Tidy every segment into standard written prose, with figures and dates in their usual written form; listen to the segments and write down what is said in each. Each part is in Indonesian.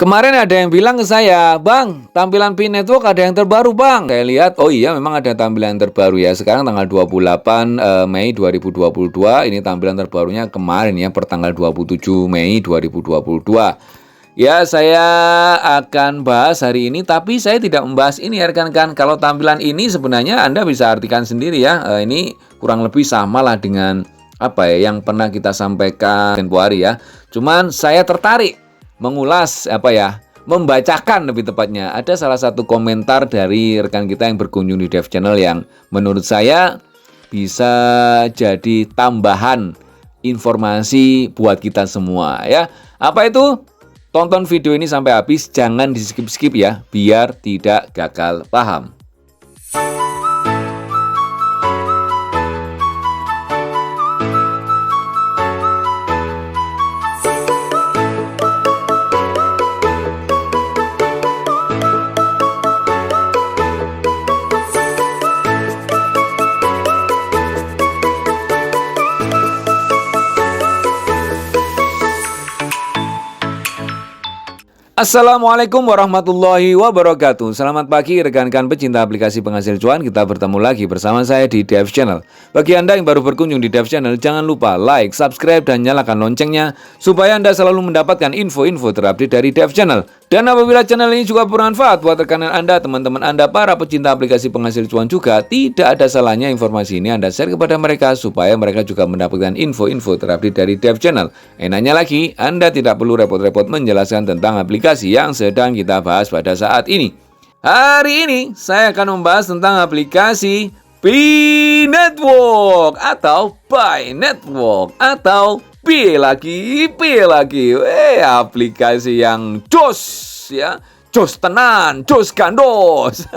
Kemarin ada yang bilang ke saya, "Bang, tampilan Pi Network ada yang terbaru, Bang." Saya lihat, oh iya memang ada tampilan terbaru ya. Sekarang tanggal 28 Mei 2022, ini tampilan terbarunya kemarin ya, pertanggal 27 Mei 2022. Ya, saya akan bahas hari ini, tapi saya tidak membahas ini ya rekan-rekan. Kalau tampilan ini sebenarnya Anda bisa artikan sendiri ya. Ini kurang lebih sama lah dengan apa ya yang pernah kita sampaikan tempo hari ya. Cuman saya tertarik mengulas membacakan lebih tepatnya. Ada salah satu komentar dari rekan kita yang berkunjung di Dev Channel yang menurut saya bisa jadi tambahan informasi buat kita semua ya. Apa itu? Tonton video ini sampai habis, jangan di skip-skip ya, biar tidak gagal paham. Assalamualaikum warahmatullahi wabarakatuh. Selamat pagi rekan-rekan pecinta aplikasi penghasil cuan. Kita bertemu lagi bersama saya di Dev Channel. Bagi Anda yang baru berkunjung di Dev Channel, jangan lupa like, subscribe, dan nyalakan loncengnya supaya Anda selalu mendapatkan info-info terupdate dari Dev Channel. Dan apabila channel ini juga bermanfaat buat rekanan Anda, teman-teman Anda, para pecinta aplikasi penghasil cuan juga, tidak ada salahnya informasi ini Anda share kepada mereka supaya mereka juga mendapatkan info-info terupdate dari Dev Channel. Enaknya lagi, Anda tidak perlu repot-repot menjelaskan tentang aplikasi yang sedang kita bahas pada saat ini. Hari ini saya akan membahas tentang aplikasi Pi Network atau Pi Network atau Pi lagi. Aplikasi yang jos ya, jos tenan, jos gandos.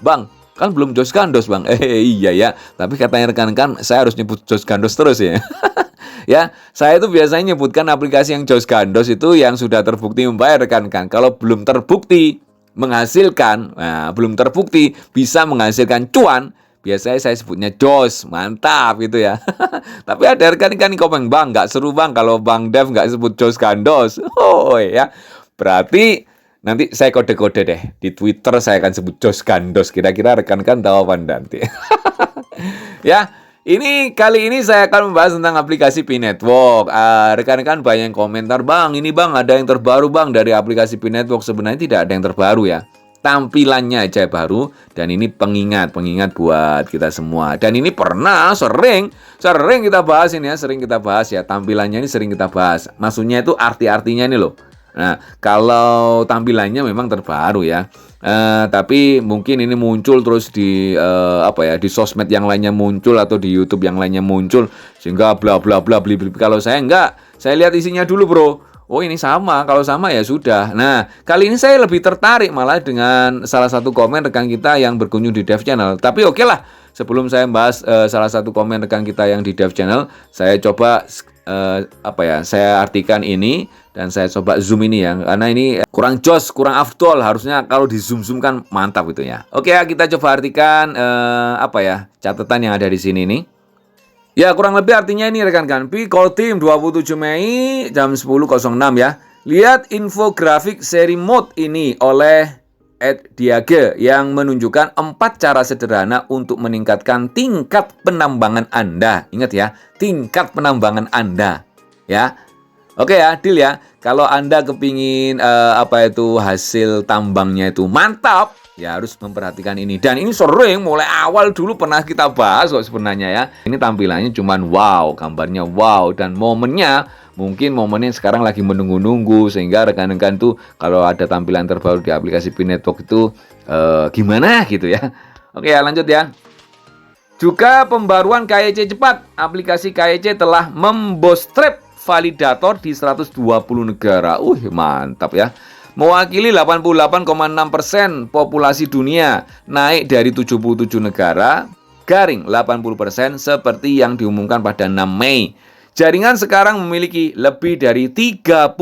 Bang, kan belum jos gandos, Bang. Iya ya, tapi katanya rekan-rekan saya harus nyebut jos gandos terus ya. Ya, saya itu biasanya nyebutkan aplikasi yang jos gandos itu yang sudah terbukti membayar rekan-rekan. Kalau belum terbukti menghasilkan, belum terbukti bisa menghasilkan cuan, biasanya saya sebutnya jos, mantap gitu ya. Tapi ada rekan-rekan yang komen, "Bang, nggak seru Bang kalau Bang Dev nggak sebut jos gandos." Oh ya, berarti nanti saya kode-kode deh. Di Twitter saya akan sebut jos gandos. Kira-kira rekan-rekan tahu apa nanti. Ya, kali ini saya akan membahas tentang aplikasi Pi Network. Rekan-rekan banyak yang komentar, "Bang, ini Bang ada yang terbaru Bang dari aplikasi Pi Network." Sebenarnya tidak ada yang terbaru ya. Tampilannya aja baru dan ini pengingat buat kita semua. Dan ini pernah sering kita bahas ini ya, sering kita bahas ya. Tampilannya ini sering kita bahas. Maksudnya itu arti-artinya ini loh. Nah, kalau tampilannya memang terbaru ya. Tapi mungkin ini muncul terus di di sosmed yang lainnya muncul atau di YouTube yang lainnya muncul sehingga bla bla bla bli bli. Kalau saya enggak, saya lihat isinya dulu, Bro. Oh, ini sama, kalau sama ya sudah. Nah, kali ini saya lebih tertarik malah dengan salah satu komen rekan kita yang berkunjung di Dev Channel. Tapi oke lah, sebelum saya bahas salah satu komen rekan kita yang di Dev Channel, saya coba saya artikan ini dan saya coba zoom ini ya. Karena ini kurang jos, kurang afdol, harusnya kalau di zoom kan mantap gitu ya. Oke ya, kita coba artikan catatan yang ada di sini nih. Ya, kurang lebih artinya ini rekan-rekan. Pi Call Team 27 Mei jam 10.06 ya. Lihat infografik seri mode ini oleh Ed Diage yang menunjukkan 4 cara sederhana untuk meningkatkan tingkat penambangan Anda. Ingat ya, tingkat penambangan Anda. Ya. Oke ya, deal ya. Kalau Anda kepingin hasil tambangnya itu mantap, ya harus memperhatikan ini. Dan ini sering mulai awal dulu pernah kita bahas kok sebenarnya ya. Ini tampilannya cuman wow, gambarnya wow, dan momennya mungkin momennya sekarang lagi menunggu-nunggu sehingga rekan-rekan tuh kalau ada tampilan terbaru di aplikasi Pi Network itu gimana gitu ya. Oke ya, lanjut ya. Juga pembaruan KYC cepat. Aplikasi KYC telah membootstrap validator di 120 negara. Mantap ya. Mewakili 88,6% populasi dunia, naik dari 77 negara, garing 80% seperti yang diumumkan pada 6 Mei. Jaringan sekarang memiliki lebih dari 39.000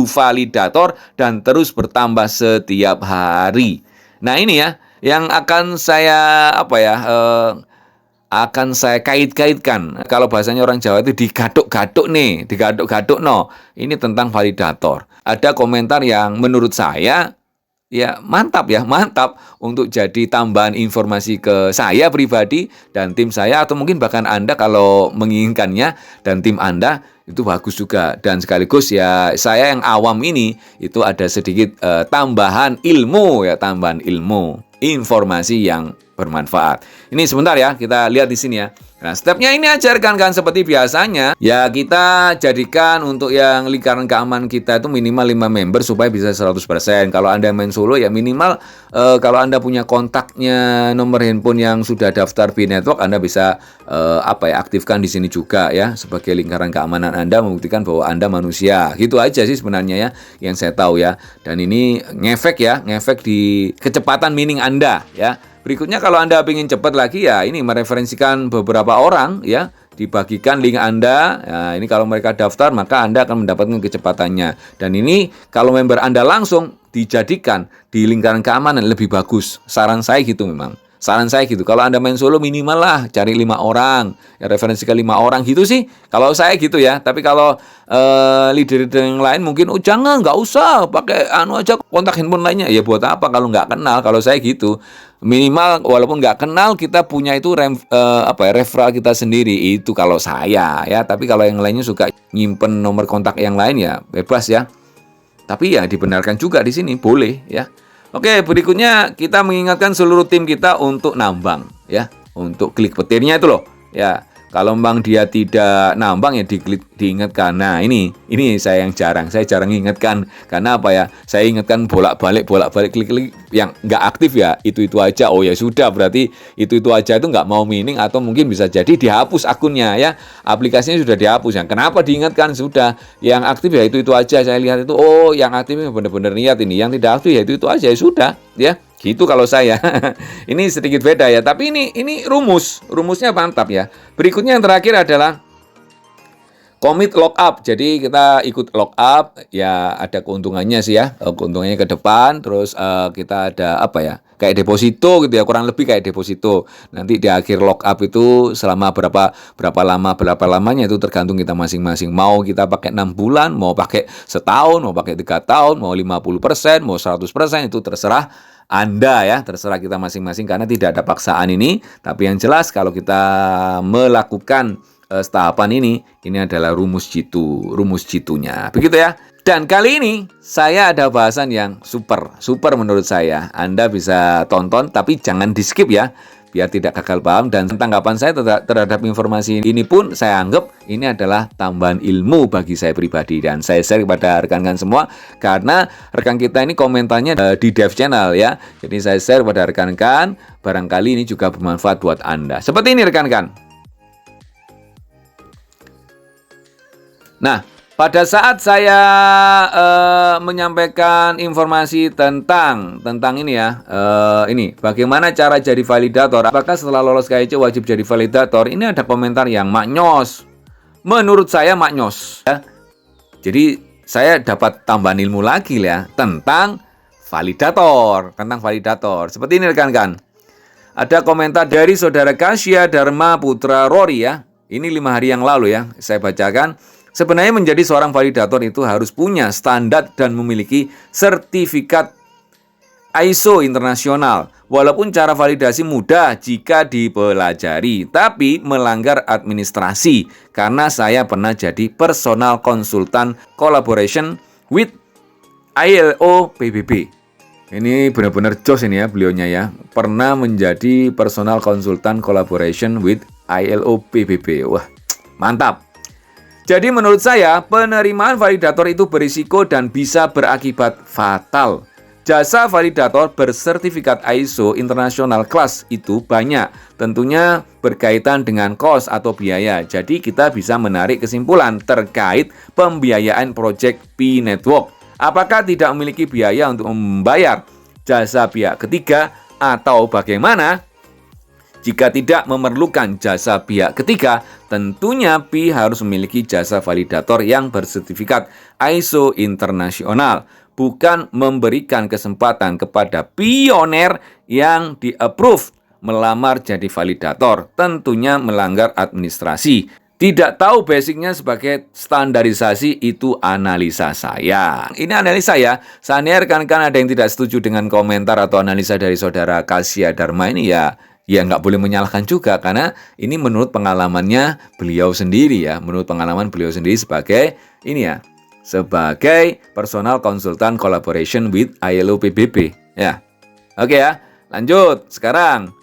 validator dan terus bertambah setiap hari. Nah, ini ya yang akan saya akan saya kait-kaitkan. Kalau bahasanya orang Jawa itu digaduk-gaduk nih, digaduk-gaduk no. Ini tentang validator. Ada komentar yang menurut saya ya mantap untuk jadi tambahan informasi ke saya pribadi dan tim saya, atau mungkin bahkan Anda kalau menginginkannya dan tim Anda, itu bagus juga. Dan sekaligus ya saya yang awam ini itu ada sedikit tambahan ilmu, informasi yang bermanfaat. Ini sebentar ya, kita lihat di sini ya. Nah, stepnya ini ajarkan kan seperti biasanya. Ya, kita jadikan untuk yang lingkaran keamanan kita itu minimal 5 member supaya bisa 100%. Kalau Anda main solo ya minimal kalau Anda punya kontaknya, nomor handphone yang sudah daftar di network, Anda bisa aktifkan di sini juga ya, sebagai lingkaran keamanan Anda, membuktikan bahwa Anda manusia. Gitu aja sih sebenarnya ya yang saya tahu ya. Dan ini ngefek di kecepatan mining Anda ya. Berikutnya kalau Anda ingin cepat lagi ya ini mereferensikan beberapa orang ya, dibagikan link Anda. Nah, ini kalau mereka daftar maka Anda akan mendapatkan kecepatannya. Dan ini kalau member Anda langsung dijadikan di lingkaran keamanan lebih bagus. Saran saya gitu memang. Saran saya gitu. Kalau Anda main solo minimal lah cari 5 orang. Ya, referensi ke 5 orang gitu sih. Kalau saya gitu ya. Tapi kalau leader-leader yang lain mungkin jangan, nggak usah pakai aja kontak handphone lainnya. Ya buat apa kalau nggak kenal? Kalau saya gitu. Minimal walaupun nggak kenal kita punya itu referral kita sendiri. Itu kalau saya ya. Tapi kalau yang lainnya suka nyimpen nomor kontak yang lain ya bebas ya. Tapi ya dibenarkan juga di sini, boleh ya. Oke, berikutnya kita mengingatkan seluruh tim kita untuk nambang ya, untuk klik petirnya itu loh. Ya, kalau memang dia tidak nambang ya diingatkan. Nah, ini saya yang saya jarang ingatkan. Karena apa ya? Saya ingatkan bolak-balik klik yang nggak aktif ya, itu aja. Oh ya sudah, berarti itu aja itu nggak mau mining, atau mungkin bisa jadi dihapus akunnya ya. Aplikasinya sudah dihapus. Yang kenapa diingatkan? Sudah yang aktif ya itu aja. Saya lihat itu, oh yang aktif benar-benar niat ini. Yang tidak aktif ya itu aja, ya sudah ya. Gitu kalau saya. Ini sedikit beda ya, tapi ini rumusnya mantap ya. Berikutnya yang terakhir adalah commit lockup. Jadi kita ikut lockup ya, ada keuntungannya sih ya. Keuntungannya ke depan, terus kita ada kayak deposito gitu ya, kurang lebih kayak deposito. Nanti di akhir lockup itu selama berapa lamanya itu tergantung kita masing-masing. Mau kita pakai 6 bulan, mau pakai setahun, mau pakai 3 tahun, mau 50%, mau 100%, itu terserah Anda ya, terserah kita masing-masing karena tidak ada paksaan ini. Tapi yang jelas kalau kita melakukan tahapan ini adalah rumus jitunya. Begitu ya. Dan kali ini saya ada bahasan yang super menurut saya. Anda bisa tonton tapi jangan di-skip ya, biar tidak gagal paham. Dan tanggapan saya terhadap informasi ini pun saya anggap ini adalah tambahan ilmu bagi saya pribadi. Dan saya share kepada rekan-rekan semua karena rekan kita ini komentarnya di Dev Channel ya. Jadi saya share kepada rekan-rekan, barangkali ini juga bermanfaat buat Anda. Seperti ini rekan-rekan. Nah, pada saat saya menyampaikan informasi tentang ini ya, ini bagaimana cara jadi validator, apakah setelah lolos KIC wajib jadi validator, ini ada komentar yang maknyos. Menurut saya maknyos ya. Jadi saya dapat tambahan ilmu lagi ya tentang validator. Seperti ini rekan-rekan. Ada komentar dari saudara Kasya Dharma Putra Rory ya. Ini 5 hari yang lalu ya, saya bacakan. Sebenarnya menjadi seorang validator itu harus punya standar dan memiliki sertifikat ISO internasional. Walaupun cara validasi mudah jika dipelajari, tapi melanggar administrasi. Karena saya pernah jadi personal consultant collaboration with ILO PBB. Ini benar-benar jos ini ya beliaunya ya. Pernah menjadi personal consultant collaboration with ILO PBB. Wah, mantap. Jadi menurut saya, penerimaan validator itu berisiko dan bisa berakibat fatal. Jasa validator bersertifikat ISO International Class itu banyak. Tentunya berkaitan dengan cost atau biaya. Jadi kita bisa menarik kesimpulan terkait pembiayaan proyek P-Network. Apakah tidak memiliki biaya untuk membayar jasa pihak ketiga atau bagaimana? Jika tidak memerlukan jasa pihak ketiga, tentunya Pi harus memiliki jasa validator yang bersertifikat ISO internasional, bukan memberikan kesempatan kepada pioner yang di-approve melamar jadi validator, tentunya melanggar administrasi. Tidak tahu basicnya sebagai standarisasi, itu analisa saya. Ini analisa ya. Seandainya rekan-rekan ada yang tidak setuju dengan komentar atau analisa dari saudara Kasya Dharma ini ya nggak boleh menyalahkan juga, karena ini menurut pengalamannya beliau sendiri ya. Menurut pengalaman beliau sendiri sebagai ini ya, sebagai personal consultant collaboration with ILO PBB ya. Oke ya, lanjut sekarang.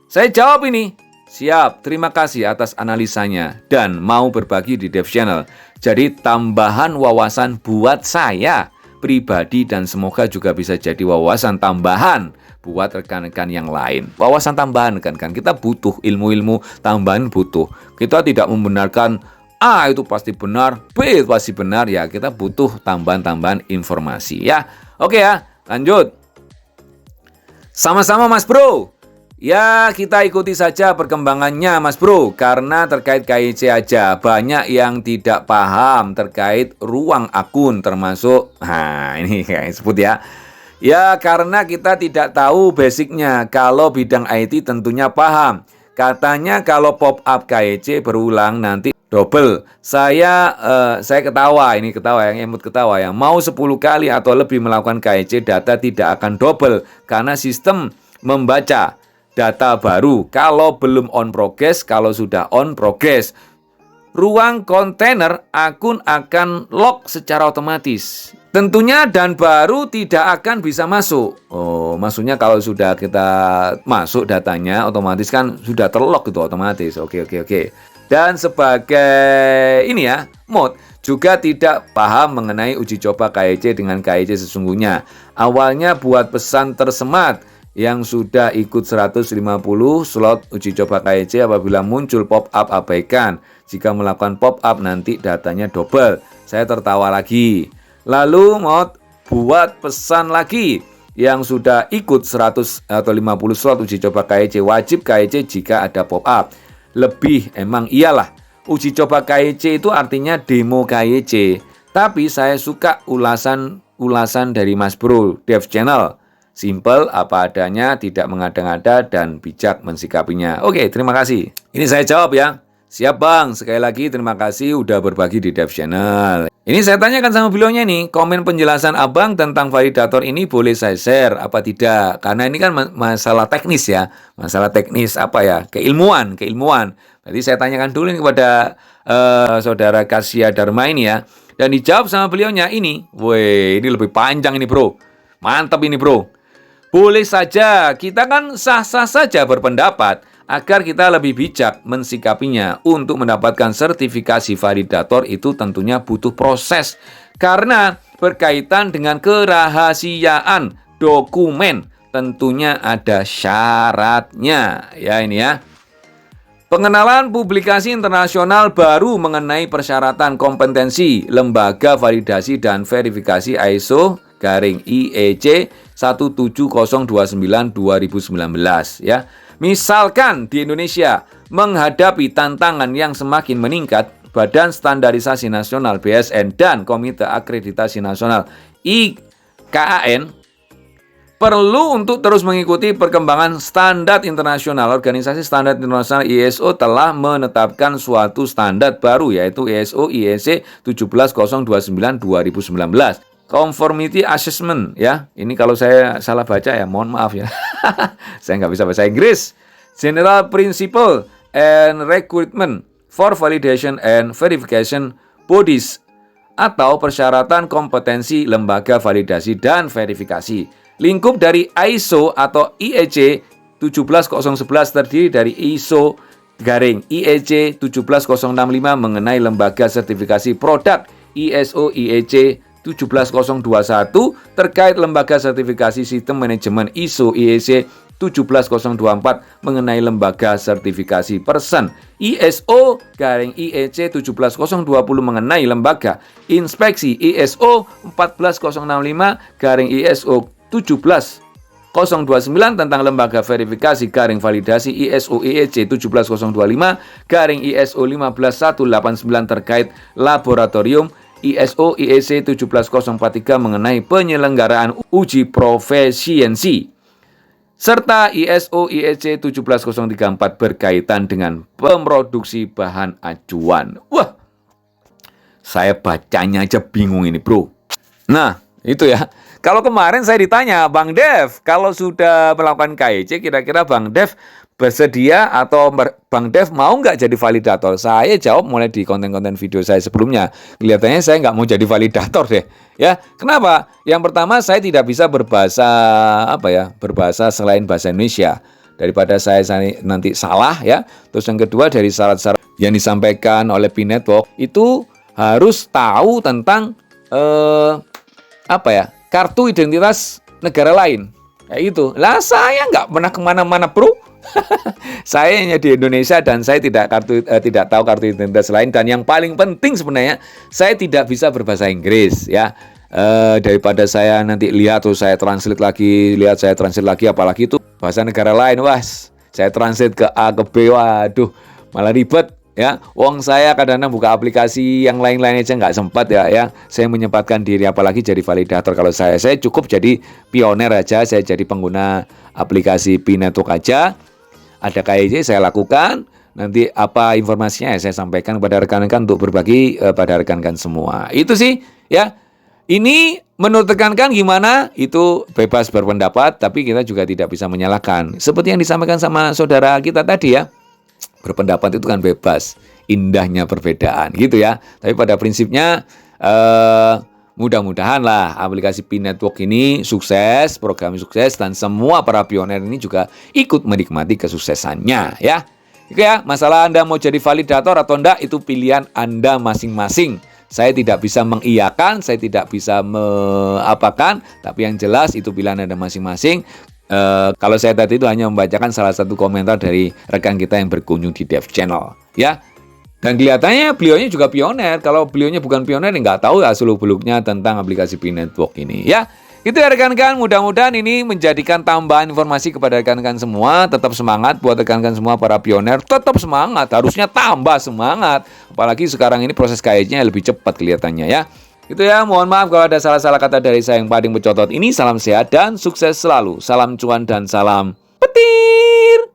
Saya jawab ini. Siap, terima kasih atas analisanya dan mau berbagi di Dev Channel. Jadi tambahan wawasan buat saya pribadi dan semoga juga bisa jadi wawasan tambahan buat rekan-rekan yang lain. Wawasan tambahan kan kita butuh ilmu-ilmu tambahan butuh. Kita tidak membenarkan A itu pasti benar, B itu pasti benar ya. Kita butuh tambahan-tambahan informasi ya. Oke ya, lanjut. Sama-sama Mas Bro. Ya, kita ikuti saja perkembangannya Mas Bro, karena terkait KIC aja banyak yang tidak paham terkait ruang akun termasuk, ini kayak sebut ya. Ya, karena kita tidak tahu basicnya. Kalau bidang IT tentunya paham. Katanya kalau pop-up KIC berulang nanti double. Saya ketawa, ini ketawa yang emot ketawa ya. Mau 10 kali atau lebih melakukan KIC, data tidak akan double karena sistem membaca data baru kalau belum on progress. Kalau sudah on progress, ruang kontainer akun akan lock secara otomatis tentunya, dan baru tidak akan bisa masuk. Oh, maksudnya kalau sudah kita masuk datanya otomatis kan sudah terlock itu otomatis. Oke. Dan sebagai ini ya, mod juga tidak paham mengenai uji coba KIC dengan KIC sesungguhnya. Awalnya buat pesan tersemat yang sudah ikut 150 slot uji coba KIC, apabila muncul pop-up abaikan. Jika melakukan pop-up nanti datanya double. Saya tertawa lagi. Lalu mau buat pesan lagi yang sudah ikut 100 atau 50 slot uji coba KIC, wajib KIC jika ada pop-up. Lebih emang iyalah. Uji coba KIC itu artinya demo KIC. Tapi saya suka ulasan dari Mas Bro Dev Channel. Simple, apa adanya, tidak mengada-ngada, dan bijak mensikapinya. Oke, terima kasih. Ini saya jawab ya. Siap Bang, sekali lagi terima kasih udah berbagi di Dev Channel. Ini saya tanyakan sama beliaunya nih, komen penjelasan Abang tentang validator ini boleh saya share apa tidak? Karena ini kan masalah teknis ya. Masalah teknis apa ya? Keilmuan. Jadi saya tanyakan dulu nih kepada saudara Kasya Dharma ini ya. Dan dijawab sama beliaunya ini. Woi, ini lebih panjang ini bro. Mantap ini bro. Boleh saja, kita kan sah-sah saja berpendapat agar kita lebih bijak mensikapinya. Untuk mendapatkan sertifikasi validator itu tentunya butuh proses karena berkaitan dengan kerahasiaan dokumen. Tentunya ada syaratnya ya ini ya. Pengenalan publikasi internasional baru mengenai persyaratan kompetensi lembaga validasi dan verifikasi ISO IEC 17029 2019 ya. Misalkan di Indonesia menghadapi tantangan yang semakin meningkat, Badan Standarisasi Nasional BSN dan Komite Akreditasi Nasional IKAN perlu untuk terus mengikuti perkembangan standar internasional. Organisasi Standar Internasional ISO telah menetapkan suatu standar baru yaitu ISO IEC 17029 2019. Conformity Assessment ya. Ini kalau saya salah baca ya mohon maaf ya. Saya nggak bisa bahasa Inggris. General Principle and Requirement for Validation and Verification Bodies atau persyaratan kompetensi lembaga validasi dan verifikasi. Lingkup dari ISO atau IEC 17011 terdiri dari ISO IEC 17065 mengenai lembaga sertifikasi produk, ISO IEC 17021 terkait lembaga sertifikasi sistem manajemen, ISO IEC 17024 mengenai lembaga sertifikasi person, ISO IEC 17020 mengenai lembaga inspeksi, ISO 14065 ISO 17029 tentang lembaga verifikasi validasi, ISO IEC 17025 ISO 15189 terkait laboratorium, ISO IEC 17043 mengenai penyelenggaraan uji profesiensi. serta ISO IEC 17034 berkaitan dengan pemroduksi bahan acuan. Wah, saya bacanya aja bingung ini, bro. Nah, itu ya. Kalau kemarin saya ditanya, Bang Dev, kalau sudah melakukan KIC, kira-kira Bang Dev bersedia atau Bang Dev mau nggak jadi validator? Saya jawab mulai di konten-konten video saya sebelumnya. Kelihatannya saya nggak mau jadi validator deh. Ya, kenapa? Yang pertama, saya tidak bisa berbahasa selain bahasa Indonesia. Daripada saya nanti salah ya. Terus yang kedua, dari syarat-syarat yang disampaikan oleh P-Network itu harus tahu tentang kartu identitas negara lain. Kayak itu. Lah saya nggak pernah kemana-mana, bro. Saya hanya di Indonesia dan saya tidak tahu kartu identitas lain. Dan yang paling penting sebenarnya, saya tidak bisa berbahasa Inggris ya. Daripada saya nanti lihat terus saya translate lagi, apalagi itu bahasa negara lain. Wah, saya translate ke A ke B, waduh, malah ribet. Ya, wong saya kadang-kadang buka aplikasi yang lain-lain aja nggak sempat ya. Saya menyempatkan diri apalagi jadi validator. Kalau saya cukup jadi pioner aja, saya jadi pengguna aplikasi P-Network aja. Ada KIC saya lakukan, nanti apa informasinya ya saya sampaikan kepada rekan-rekan untuk berbagi pada rekan-rekan semua. Itu sih ya. Ini menurut rekan-rekan gimana? Itu bebas berpendapat, tapi kita juga tidak bisa menyalahkan. Seperti yang disampaikan sama saudara kita tadi ya. Berpendapat itu kan bebas, indahnya perbedaan gitu ya. Tapi pada prinsipnya mudah-mudahan lah aplikasi P-Network ini sukses, program sukses, dan semua para pioner ini juga ikut menikmati kesuksesannya ya. Oke ya, masalah Anda mau jadi validator atau enggak itu pilihan Anda masing-masing. Saya tidak bisa mengiyakan, saya tidak bisa mengapakan, tapi yang jelas itu pilihan Anda masing-masing. Kalau saya tadi itu hanya membacakan salah satu komentar dari rekan kita yang berkunjung di Dev Channel ya. Dan kelihatannya beliaunya juga pioner. Kalau beliaunya bukan pioner, nggak tahu ya seluk-beluknya tentang aplikasi P-Network ini ya. Itu ya rekan-rekan, mudah-mudahan ini menjadikan tambahan informasi kepada rekan-rekan semua. Tetap semangat buat rekan-rekan semua para pioner, tetap semangat, harusnya tambah semangat. Apalagi sekarang ini proses KIC-nya lebih cepat kelihatannya ya. Itu ya, mohon maaf kalau ada salah-salah kata dari saya yang paling bercotot ini. Salam sehat dan sukses selalu. Salam cuan dan salam petir.